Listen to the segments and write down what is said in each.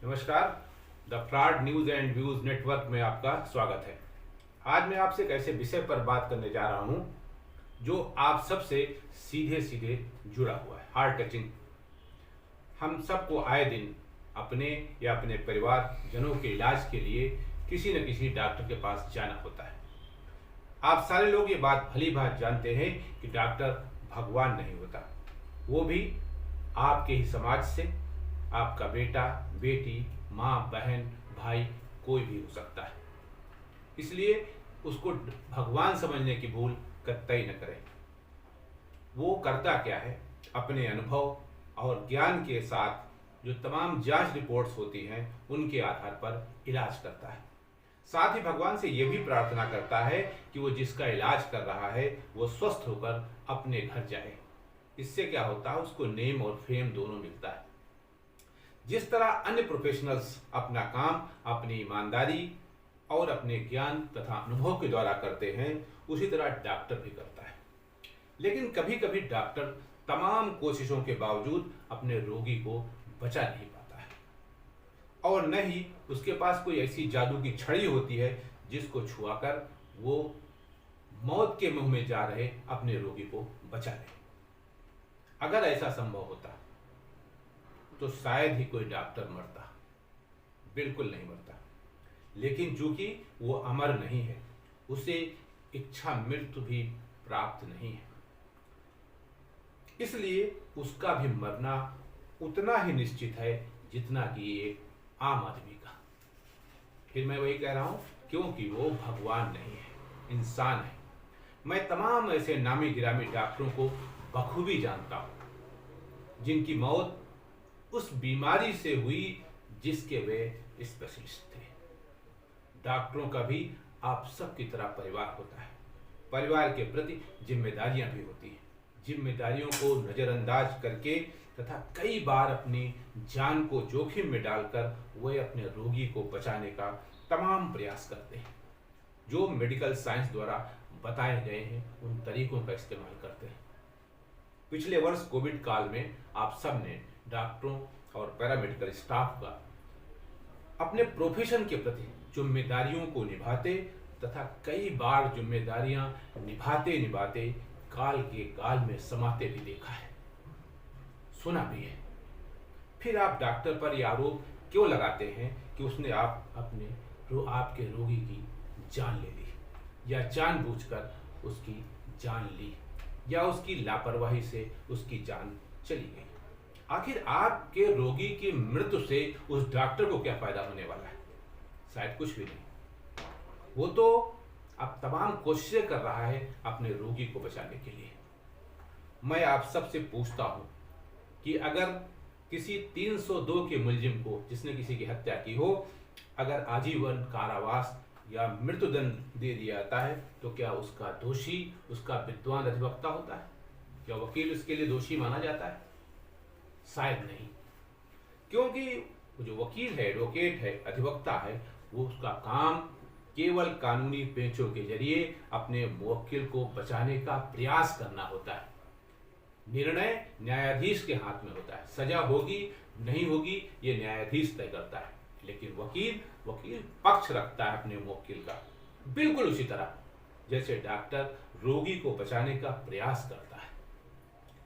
नमस्कार। The fraud news and views network में आपका स्वागत है। आज मैं आपसे एक ऐसे विषय पर बात करने जा रहा हूं जो आप सबसे सीधे सीधे जुड़ा हुआ है, हार्ट टचिंग। हम सबको आए दिन अपने या अपने परिवार जनों के इलाज के लिए किसी न किसी डॉक्टर के पास जाना होता है। आप सारे लोग ये बात भली बात जानते हैं कि डॉक्टर भगवान नहीं होता, वो भी आपके ही समाज से आपका बेटा, बेटी, माँ, बहन, भाई, कोई भी हो सकता है। इसलिए उसको भगवान समझने की भूल कतई न करें। वो करता क्या है, अपने अनुभव और ज्ञान के साथ जो तमाम जांच रिपोर्ट्स होती हैं उनके आधार पर इलाज करता है। साथ ही भगवान से ये भी प्रार्थना करता है कि वो जिसका इलाज कर रहा है वो स्वस्थ होकर अपने घर जाए। इससे क्या होता है, उसको नेम और फेम दोनों मिलता है। जिस तरह अन्य प्रोफेशनल्स अपना काम अपनी ईमानदारी और अपने ज्ञान तथा अनुभव के द्वारा करते हैं, उसी तरह डॉक्टर भी करता है। लेकिन कभी कभी डॉक्टर तमाम कोशिशों के बावजूद अपने रोगी को बचा नहीं पाता है, और न ही उसके पास कोई ऐसी जादू की छड़ी होती है जिसको छुआकर वो मौत के मुंह में जा रहे अपने रोगी को बचा ले। अगर ऐसा संभव होता तो शायद ही कोई डॉक्टर मरता, बिल्कुल नहीं मरता। लेकिन चूंकि वो अमर नहीं है, उसे इच्छा मृत्यु भी प्राप्त नहीं है, इसलिए उसका भी मरना उतना ही निश्चित है जितना कि एक आम आदमी का। फिर मैं वही कह रहा हूं, क्योंकि वो भगवान नहीं है, इंसान है। मैं तमाम ऐसे नामी गिरामी डॉक्टरों को बखूबी जानता हूं जिनकी मौत उस बीमारी से हुई जिसके वे स्पेशलिस्ट थे। डॉक्टरों का भी आप सबकी तरह परिवार होता है। परिवार के प्रति जिम्मेदारियां भी होती हैं। जिम्मेदारियों को नज़रअंदाज करके तथा कई बार अपनी जान को जोखिम में डालकर वे अपने रोगी को बचाने का तमाम प्रयास करते हैं। जो मेडिकल साइंस द्वारा बताए गए हैं उन तरीकों का इस्तेमाल करते हैं। पिछले वर्ष कोविड काल में आप सब ने डॉक्टरों और पैरामेडिकल स्टाफ का अपने प्रोफेशन के प्रति जिम्मेदारियों को निभाते तथा कई बार जिम्मेदारियां निभाते निभाते काल के गाल में समाते भी देखा है, सुना भी है। फिर आप डॉक्टर पर यह आरोप क्यों लगाते हैं कि उसने आपके रोगी की जान ले ली, या जानबूझकर उसकी जान ली, या उसकी लापरवाही से उसकी जान चली गई। आखिर आपके रोगी की मृत्यु से उस डॉक्टर को क्या फायदा होने वाला है? शायद कुछ भी नहीं। वो तो अब तमाम कोशिशें कर रहा है अपने रोगी को बचाने के लिए। मैं आप सबसे पूछता हूं कि अगर किसी 302 के मुलजिम को, जिसने किसी की हत्या की हो, अगर आजीवन कारावास या मृत्युदंड दे दिया जाता है तो क्या उसका दोषी उसका विद्वान अधिवक्ता होता है? क्या वकील उसके लिए दोषी माना जाता है? शायद नहीं, क्योंकि जो वकील है, एडवोकेट है, अधिवक्ता है, वो उसका काम केवल कानूनी पेचों के जरिए अपने मुवक्किल को बचाने का प्रयास करना होता है। निर्णय न्यायाधीश के हाथ में होता है। सजा होगी नहीं होगी ये न्यायाधीश तय करता है, लेकिन वकील पक्ष रखता है अपने मुवक्किल का, बिल्कुल उसी तरह जैसे डॉक्टर रोगी को बचाने का प्रयास करता है।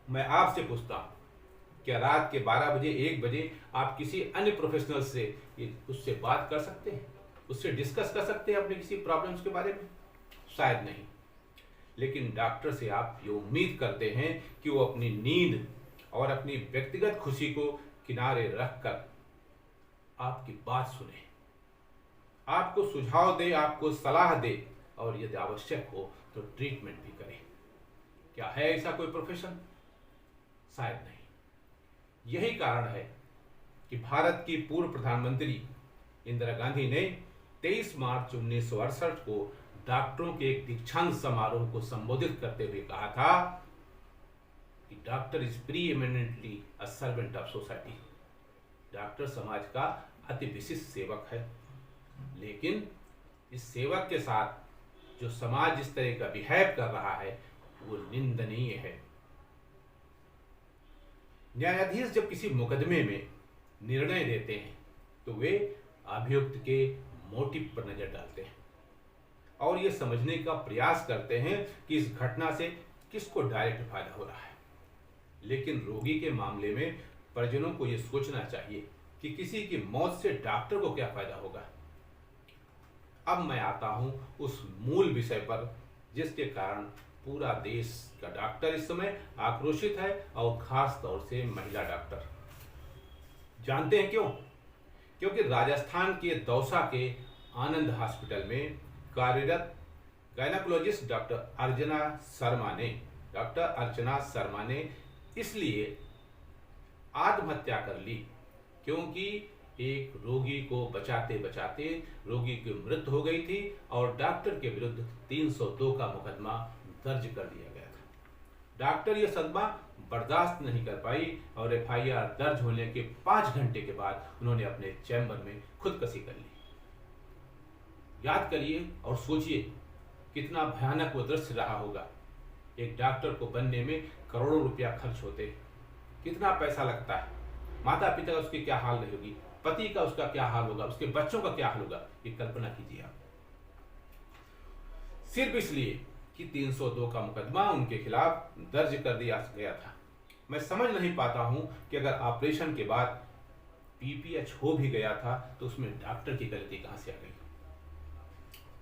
मैं आपसे पूछता हूं, क्या रात के 12 बजे 1 बजे आप किसी अन्य प्रोफेशनल से उससे बात कर सकते हैं, उससे डिस्कस कर सकते हैं अपने किसी प्रॉब्लम्स के बारे में? शायद नहीं। लेकिन डॉक्टर से आप ये उम्मीद करते हैं कि वो अपनी नींद और अपनी व्यक्तिगत खुशी को किनारे रखकर आपकी बात सुने, आपको सुझाव दे, आपको सलाह दे, और यदि आवश्यक हो तो ट्रीटमेंट भी करे। क्या है ऐसा कोई प्रोफेशन? शायद नहीं। यही कारण है कि भारत की पूर्व प्रधानमंत्री इंदिरा गांधी ने 23 मार्च 1968 को डॉक्टरों के एक दीक्षांत समारोह को संबोधित करते हुए कहा था कि doctor is pre eminently a servant of society. Doctor समाज का अति विशिष्ट सेवक है, लेकिन इस सेवक के साथ जो समाज जिस तरह का बिहेव कर रहा है वो निंदनीय है। न्यायाधीश जब किसी मुकदमे में निर्णय देते हैं तो वे अभियुक्त के मोटिव पर नजर डालते हैं और ये समझने का प्रयास करते हैं कि इस घटना से किसको डायरेक्ट फायदा हो रहा है। लेकिन रोगी के मामले में परिजनों को यह सोचना चाहिए कि किसी की मौत से डॉक्टर को क्या फायदा होगा। अब मैं आता हूं उस मूल विषय पर जिसके कारण पूरा देश का डॉक्टर इस समय आक्रोशित है और खास तौर से महिला डॉक्टर। जानते हैं क्यों? क्योंकि राजस्थान के दौसा के आनंद हॉस्पिटल में कार्यरत गायनेकोलॉजिस्ट डॉक्टर अर्चना शर्मा ने इसलिए आत्महत्या कर ली क्योंकि एक रोगी को बचाते बचाते रोगी की मृत्यु हो गई थी और डॉक्टर के विरुद्ध 302 का मुकदमा दर्ज कर दिया गया था। डॉक्टर ये सदमा बर्दाश्त नहीं कर पाई और एफआईआर दर्ज होने के 5 घंटे के बाद उन्होंने अपने चैम्बर में खुदकुशी कर ली। याद करिए और सोचिए कितना भयानक वो दृश्य रहा होगा। एक डॉक्टर को बनने में करोड़ों रुपया खर्च होते, कितना पैसा लगता है, माता पिता का उसकी क्या हाल रहेगी, पति का उसका क्या हाल होगा, उसके बच्चों का क्या हाल होगा, ये कल्पना कीजिए आप। सिर्फ इसलिए कि 302 का मुकदमा उनके खिलाफ दर्ज कर दिया गया था। मैं समझ नहीं पाता हूं कि अगर ऑपरेशन के बाद पीपीएच हो भी गया था तो उसमें डॉक्टर की गलती कहां से आ गई।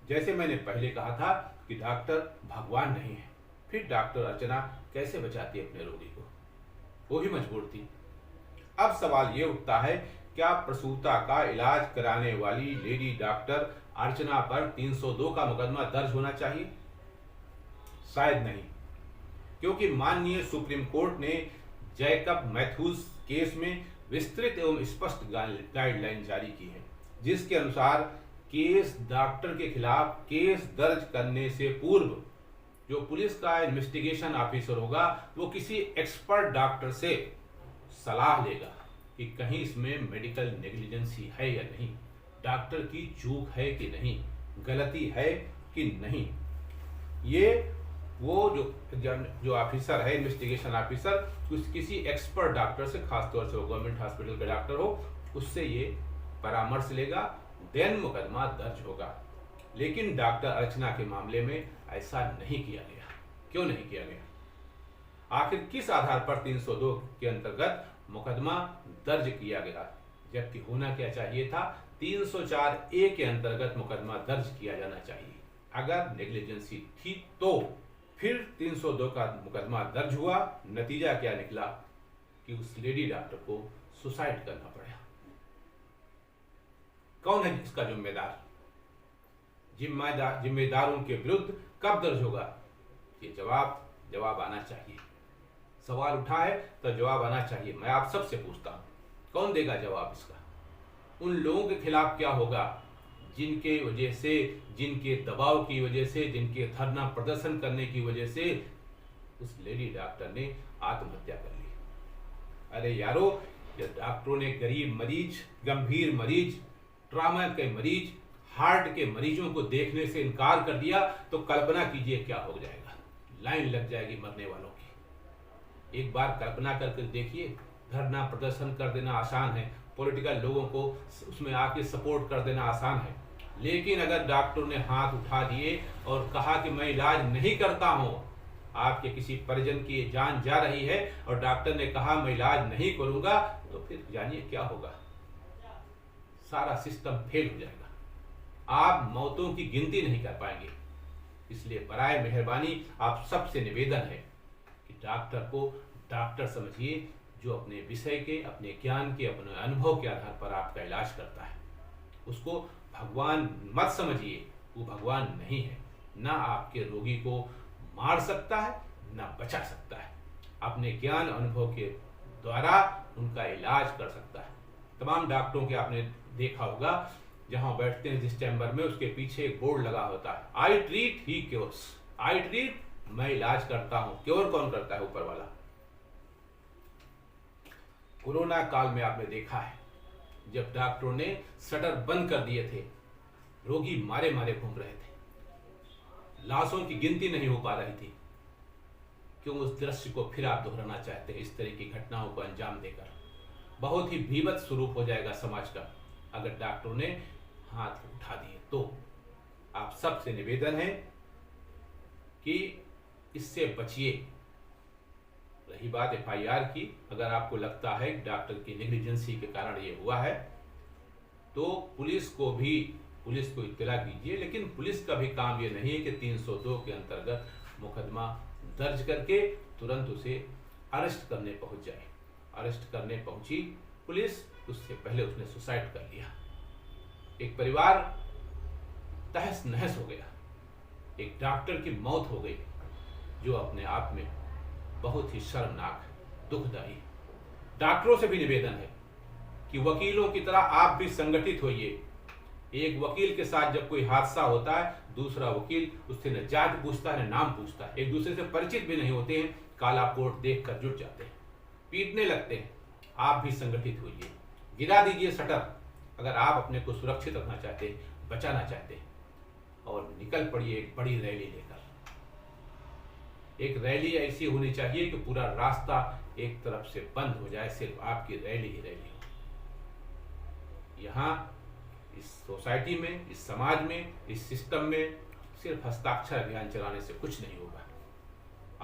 जैसे मैंने पहले कहा था कि डॉक्टर भगवान नहीं है, फिर डॉक्टर अर्चना कैसे बचाती अपने रोगी को? वो ही मजबूर थी। अब सवाल ये उठता है, क्या प्रसूता का इलाज कराने वाली लेडी डॉक्टर अर्चना पर 302 का मुकदमा दर्ज होना चाहिए? शायद नहीं, क्योंकि माननीय सुप्रीम कोर्ट ने जैकब मैथ्यूज केस में विस्तृत एवं स्पष्ट गाइडलाइन जारी की है, जिसके अनुसार केस डॉक्टर के खिलाफ केस दर्ज करने से पूर्व जो पुलिस का इन्वेस्टिगेशन ऑफिसर होगा वो किसी एक्सपर्ट डॉक्टर से सलाह लेगा कि कहीं इसमें मेडिकल नेग्लिजेंसी है या नहीं, डॉक्टर की चूक है कि नहीं, गलती है कि नहीं। ये वो जो ऑफिसर है, इन्वेस्टिगेशन ऑफिसर, किसी एक्सपर्ट डॉक्टर से, खासतौर से वो गवर्नमेंट हॉस्पिटल का डॉक्टर हो, उससे ये परामर्श लेगा, देन मुकदमा दर्ज होगा। लेकिन डॉक्टर अर्चना के मामले में ऐसा नहीं किया गया। क्यों नहीं किया गया? आखिर किस आधार पर 302 के अंतर्गत मुकदमा दर्ज किया गया, जबकि होना क्या चाहिए था? 304A के अंतर्गत मुकदमा दर्ज किया जाना चाहिए। अगर नेग्लिजेंसी थी तो फिर 302 का मुकदमा दर्ज हुआ। नतीजा क्या निकला कि उस लेडी डॉक्टर को सुसाइड करना पड़ा। कौन है इसका जिम्मेदार? जिम्मेदारों के विरुद्ध कब दर्ज होगा? ये जवाब आना चाहिए। सवाल उठा है तो जवाब आना चाहिए। मैं आप सबसे पूछता हूं, कौन देगा जवाब इसका? उन लोगों के खिलाफ क्या होगा जिनके वजह से, जिनके दबाव की वजह से, जिनके धरना प्रदर्शन करने की वजह से उस लेडी डॉक्टर ने आत्महत्या कर ली? अरे यारो, जब डॉक्टरों ने गरीब मरीज, गंभीर मरीज, ट्रॉमा के मरीज, हार्ट के मरीजों को देखने से इनकार कर दिया तो कल्पना कीजिए क्या हो जाएगा। लाइन लग जाएगी मरने वालों की। एक बार कल्पना करके देखिए, धरना प्रदर्शन कर देना आसान है, पॉलिटिकल लोगों को उसमें आके सपोर्ट कर देना आसान है, लेकिन अगर डॉक्टर ने हाथ उठा दिए और कहा कि मैं इलाज नहीं करता हूं, आपके किसी परिजन की जान जा रही है और डॉक्टर ने कहा मैं इलाज नहीं करूंगा, तो फिर जानिए क्या होगा। सारा सिस्टम फेल हो जाएगा। आप मौतों की गिनती नहीं कर पाएंगे। इसलिए बराए मेहरबानी आप सबसे निवेदन है कि डॉक्टर को डॉक्टर समझिए, जो अपने विषय के, अपने ज्ञान के, अपने अनुभव के आधार पर आपका इलाज करता है। उसको भगवान मत समझिए, वो भगवान नहीं है। ना आपके रोगी को मार सकता है, ना बचा सकता है। अपने ज्ञान अनुभव के द्वारा उनका इलाज कर सकता है। तमाम डॉक्टरों के आपने देखा होगा, जहां बैठते हैं जिस चैम्बर में, उसके पीछे एक बोर्ड लगा होता है, I treat he cures. I treat, मैं इलाज करता हूं। क्योर कौन करता है? ऊपर वाला। कोरोना काल में आपने देखा है, जब डॉक्टरों ने शटर बंद कर दिए थे, रोगी मारे मारे घूम रहे थे, लाशों की गिनती नहीं हो पा रही थी। क्यों उस दृश्य को फिर आप दोहराना चाहते हैं? इस तरह की घटनाओं को अंजाम देकर बहुत ही भीभत्स स्वरूप हो जाएगा समाज का। अगर डॉक्टरों ने हाथ उठा दिए तो। आप सबसे निवेदन है कि इससे बचिए। रही बात एफआईआर की, अगर आपको लगता है कि डॉक्टर की नेग्लिजेंसी के कारण ये हुआ है तो पुलिस को इत्तला कीजिए। लेकिन पुलिस का भी काम ये नहीं है कि 302 के अंतर्गत मुकदमा दर्ज करके तुरंत उसे अरेस्ट करने पहुंच जाए। अरेस्ट करने पहुंची पुलिस, उससे पहले उसने सुसाइड कर लिया। एक परिवार तहस नहस हो गया, एक डॉक्टर की मौत हो गई, जो अपने आप में बहुत ही शर्मनाक है, दुखदायी। डॉक्टरों से भी निवेदन है कि वकीलों की तरह आप भी संगठित होइए। एक वकील के साथ जब कोई हादसा होता है, दूसरा वकील उससे न जाति पूछता है न नाम पूछता है, एक दूसरे से परिचित भी नहीं होते हैं, काला कोट देखकर जुट जाते हैं, पीटने लगते हैं। आप भी संगठित होइए, गिरा दीजिए शटर। अगर आप अपने को सुरक्षित रखना चाहते हैं, बचाना चाहते हैं, और निकल पड़िए एक बड़ी रैली लेकर। एक रैली ऐसी होनी चाहिए कि पूरा रास्ता एक तरफ से बंद हो जाए, सिर्फ आपकी रैली ही रैली हो। यहाँ इस सोसाइटी में, इस समाज में, इस सिस्टम में सिर्फ हस्ताक्षर अभियान चलाने से कुछ नहीं होगा।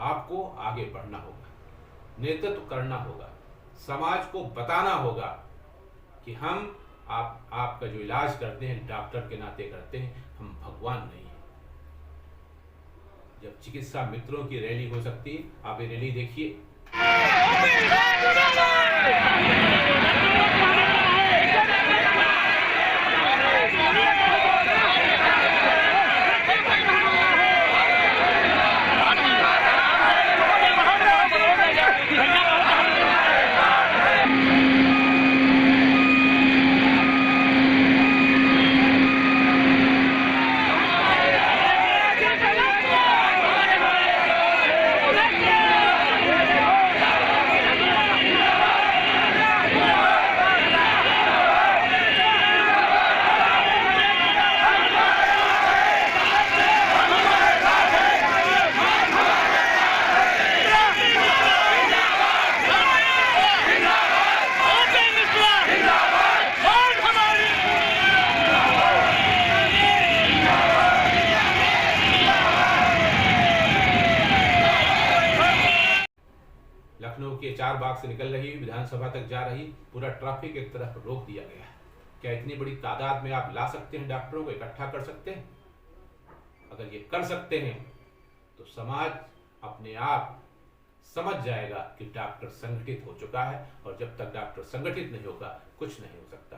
आपको आगे बढ़ना होगा, नेतृत्व करना होगा, समाज को बताना होगा कि हम आपका जो इलाज करते हैं डॉक्टर के नाते करते हैं, हम भगवान नहीं हैं। जब चिकित्सा मित्रों की रैली हो सकती है, आप ये रैली देखिए। लखनऊ के 4 बाग से निकल रही विधानसभा तक जा रही पूरा ट्रैफिक एक तरफ रोक दिया गया है। क्या इतनी बड़ी तादाद में आप ला सकते हैं, डॉक्टरों को इकट्ठा कर सकते हैं? अगर ये कर सकते हैं तो समाज अपने आप समझ जाएगा कि डॉक्टर संगठित हो चुका है, और जब तक डॉक्टर संगठित नहीं होगा कुछ नहीं हो सकता।